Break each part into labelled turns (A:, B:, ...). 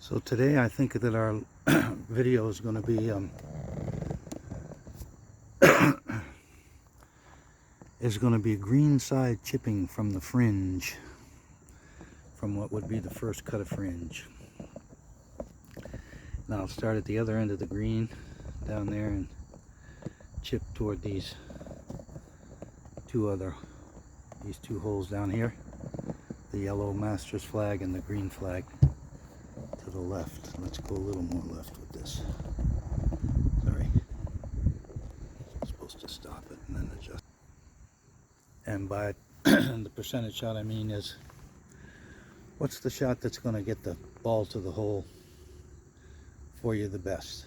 A: So today I think that our video is going to be greenside chipping from the fringe, from what would be the first cut of fringe. Now I'll start at the other end of the green down there and chip toward these two holes down here, the yellow master's flag and the green flag to the left. Let's go a little more left with this. Sorry. I'm supposed to stop it and then adjust. And by the percentage shot, I mean is what's the shot that's going to get the ball to the hole for you the best?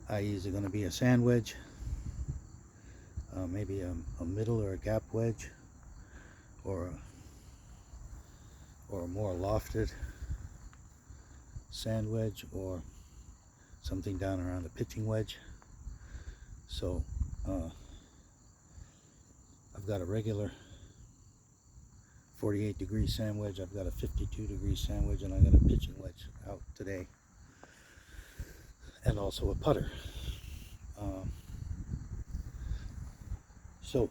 A: I.e., is it going to be a sand wedge, maybe a middle or a gap wedge, or a more lofted sand wedge, or something down around a pitching wedge? So I've got a regular 48-degree sand wedge, I've got a 52-degree sand wedge, and I got a pitching wedge out today, and also a putter. So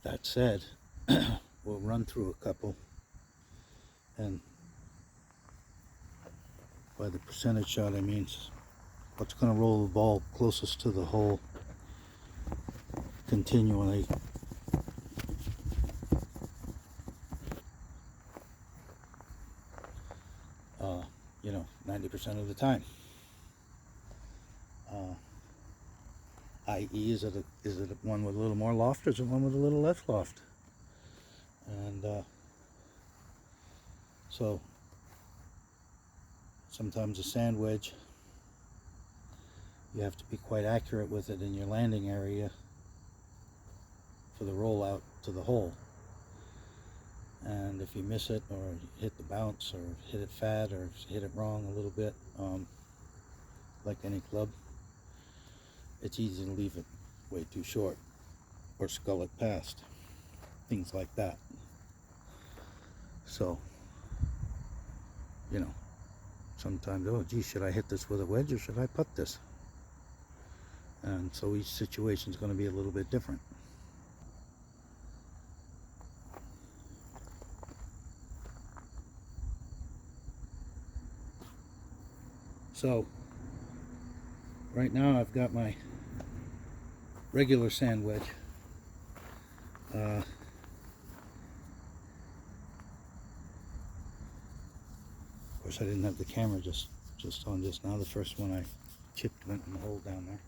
A: that said, we'll run through a couple, and by the percentage shot I mean what's going to roll the ball closest to the hole continually. You know, 90% of the time. I.e., is it one with a little more loft, or is it one with a little less loft? And so sometimes a sand wedge, you have to be quite accurate with it in your landing area for the rollout to the hole. And if you miss it, or hit the bounce, or hit it fat, or hit it wrong a little bit, like any club, it's easy to leave it way too short or scull it past, things like that. So, you know, sometimes, oh gee, should I hit this with a wedge or should I putt this? And so each situation is going to be a little bit different. So right now I've got my regular sand wedge. Of course I didn't have the camera just on just now. The first one I chipped went in the hole down there.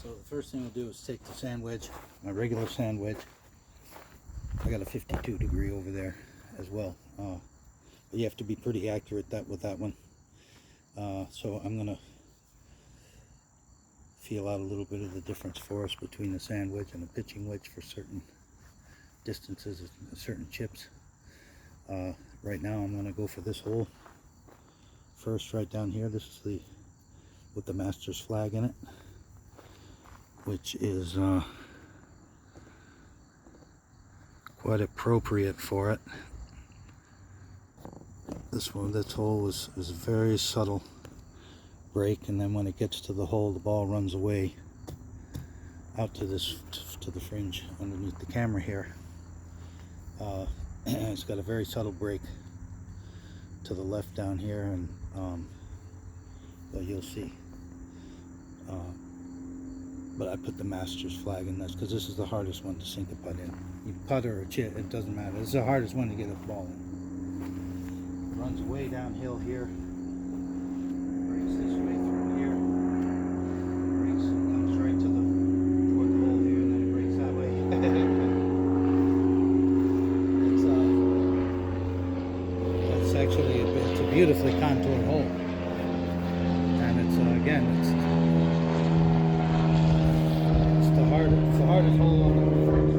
A: So the first thing we'll do is take the sand wedge, my regular sand wedge. I got a 52 degree over there as well. But you have to be pretty accurate with that one. So I'm going to feel out a little bit of the difference for us between the sand wedge and the pitching wedge for certain distances, certain chips. Right now I'm going to go for this hole first, right down here. This is with the master's flag in it, which is quite appropriate for it. This hole is a very subtle break, and then when it gets to the hole, the ball runs away out to the fringe underneath the camera here. It's got a very subtle break to the left down here, and well, you'll see. but I put the master's flag in this because this is the hardest one to sink a putt in. You putter or chip, it doesn't matter. This is the hardest one to get a ball in. It runs way downhill here, breaks this way through here, breaks, comes right to the toward the hole here, and then it breaks that way. It's actually it's a beautifully contoured hole, and it's again it's the hardest hole on the course.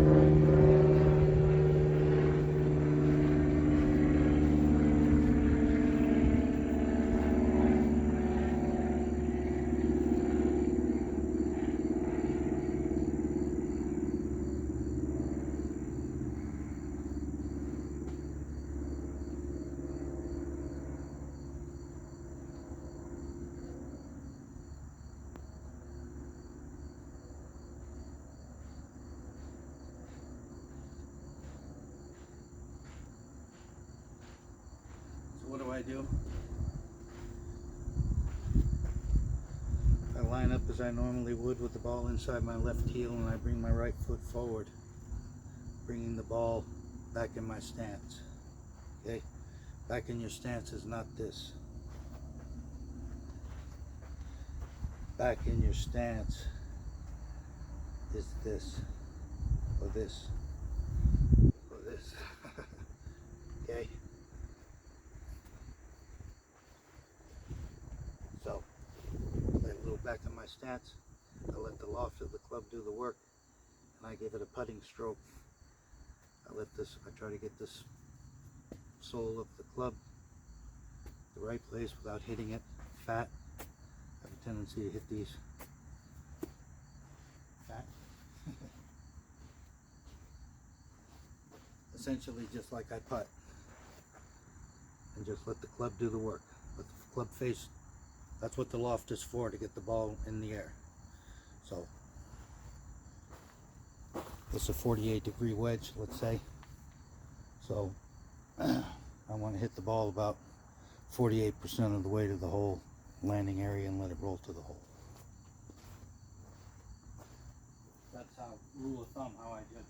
A: So what do? I line up as I normally would with the ball inside my left heel, and I bring my right foot forward, bringing the ball back in my stance. Okay, back in your stance is not this. Back in your stance is this, or this, or this. Okay. So, I a little back in my stance. I let the loft of the club do the work, and I give it a putting stroke. I try to get this sole of the club the right place without hitting it fat. I have a tendency to hit these fat. Essentially just like I putt, and just let the club do the work. Let the club face, that's what the loft is for, to get the ball in the air. So it's a 48-degree wedge, let's say. So I want to hit the ball about 48% of the way to the hole landing area and let it roll to the hole. That's how, rule of thumb, how I judge it.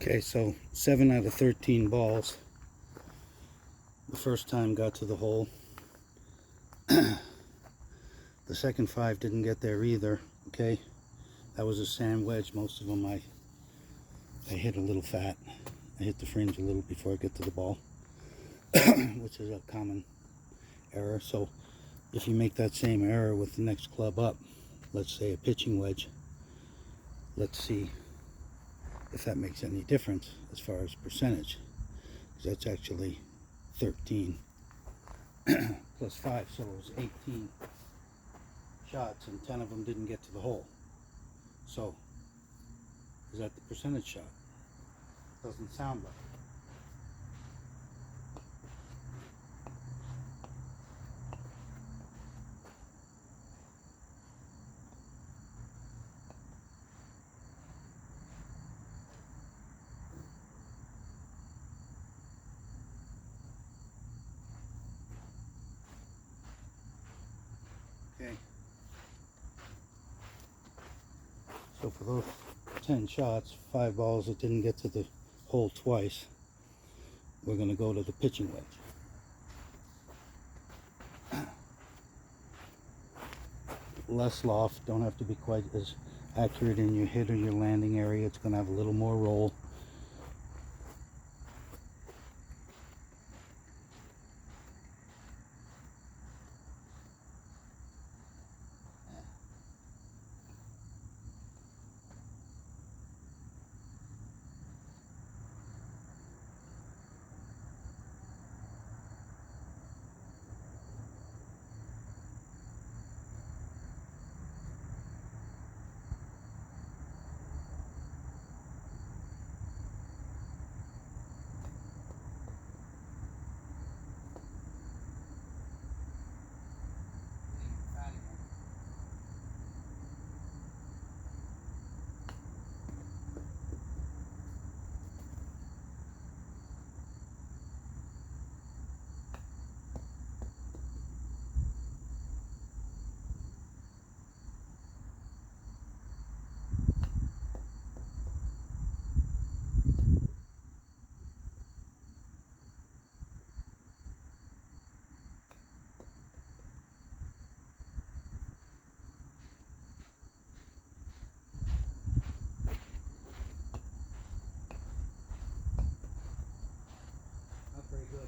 A: Okay, so 7 out of 13 balls. The first time got to the hole. The second 5 didn't get there either. Okay, that was a sand wedge. Most of them I hit a little fat. I hit the fringe a little before I get to the ball, which is a common error. So if you make that same error with the next club up, let's say a pitching wedge, let's see if that makes any difference as far as percentage, because that's actually 13 plus 5, so it was 18 shots and 10 of them didn't get to the hole. So is that the percentage shot? Doesn't sound like it. Okay. So for those 10 shots, 5 balls that didn't get to the hole twice, we're going to go to the pitching wedge. Less loft, don't have to be quite as accurate in your hit or your landing area. It's going to have a little more roll. Not very good.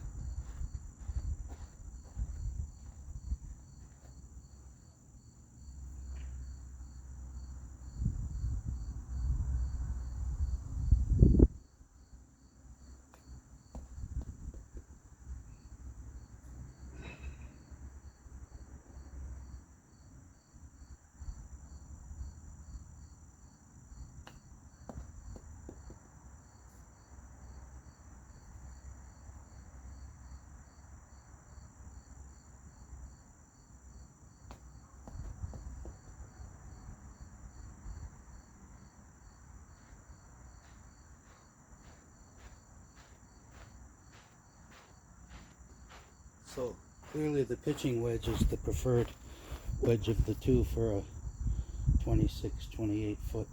A: So clearly the pitching wedge is the preferred wedge of the two for a 26, 28 foot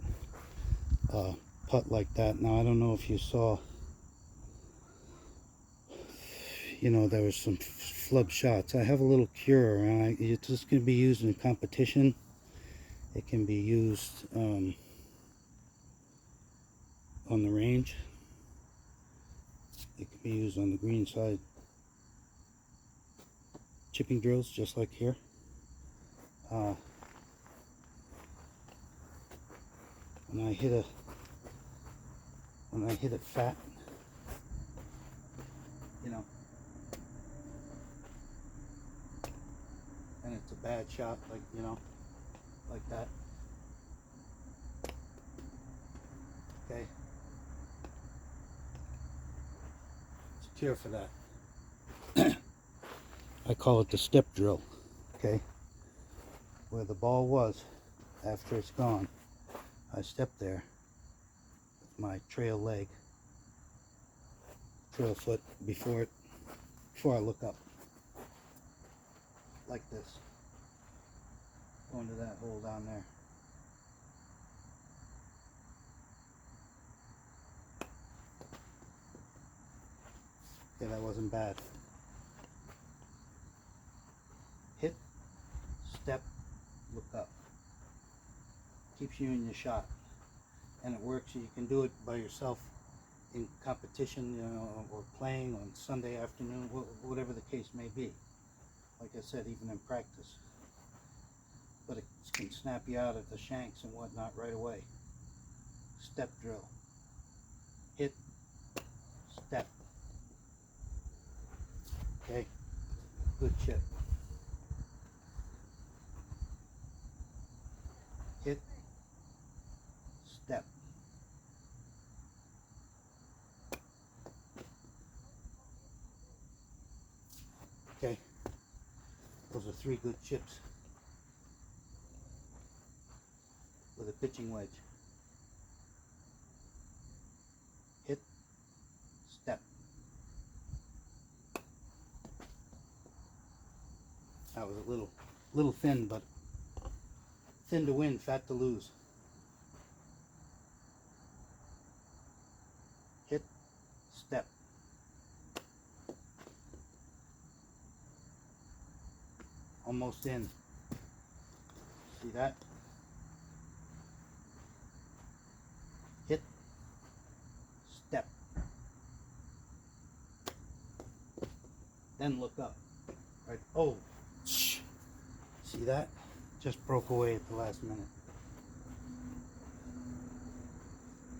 A: putt like that. Now I don't know if you saw, you know, there was some flub shots. I have a little cure, and it's just going to be used in competition. It can be used on the range. It can be used on the Greenside chipping drills, just like here. When I hit it fat, you know, and it's a bad shot, like, you know, like that. Okay. It's a cure for that. I call it the step drill. Okay. Where the ball was after it's gone, I step there with my trail leg, trail foot before I look up, like this, going to that hole down there. Okay, that wasn't bad. Hit, step, look up. Keeps you in your shot. And it works. You can do it by yourself in competition, you know, or playing on Sunday afternoon, whatever the case may be. Like I said, even in practice. But it can snap you out of the shanks and whatnot right away. Step drill. Hit, step. Okay, good chip. Hit, step. Okay, those are 3 good chips with a pitching wedge. Hit, step. That was a little thin, but thin to win, fat to lose. Hit, step. Almost in. See that? Hit, step. Then look up. Right. Oh, see that? Just broke away at the last minute.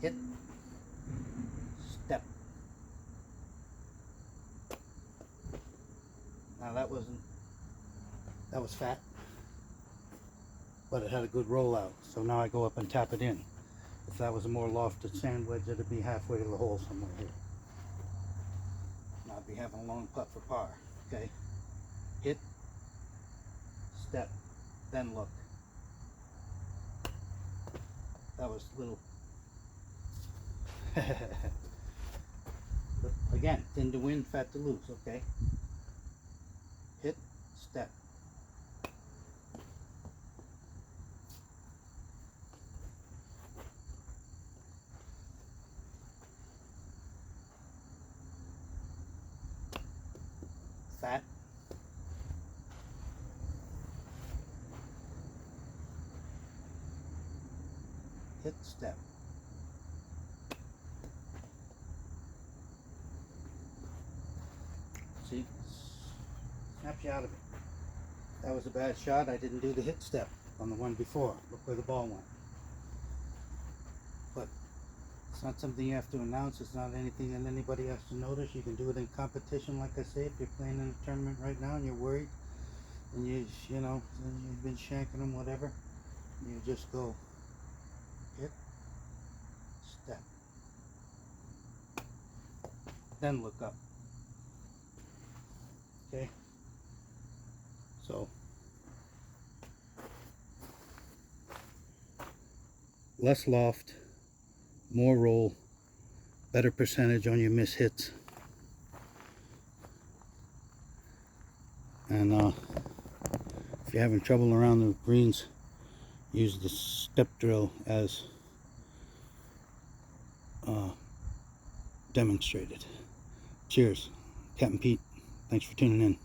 A: Hit, step. Now that was fat, but it had a good rollout. So now I go up and tap it in. If that was a more lofted sand wedge, it'd be halfway to the hole somewhere here. Now I'd be having a long putt for par. Okay. Hit, step, then look. That was little. But again, thin to win, fat to lose. Okay. Hit, step. Fat. Hit, step. See? Snaps you out of it. That was a bad shot. I didn't do the hit step on the one before. Look where the ball went. But it's not something you have to announce. It's not anything that anybody has to notice. You can do it in competition, like I say. If you're playing in a tournament right now and you're worried, and you know, you've been shanking them, whatever, you just go hit, step, then look up. Okay, so less loft, more roll, better percentage on your miss hits, and if you're having trouble around the greens, use the step drill as demonstrated. Cheers. Capt and Pete, thanks for tuning in.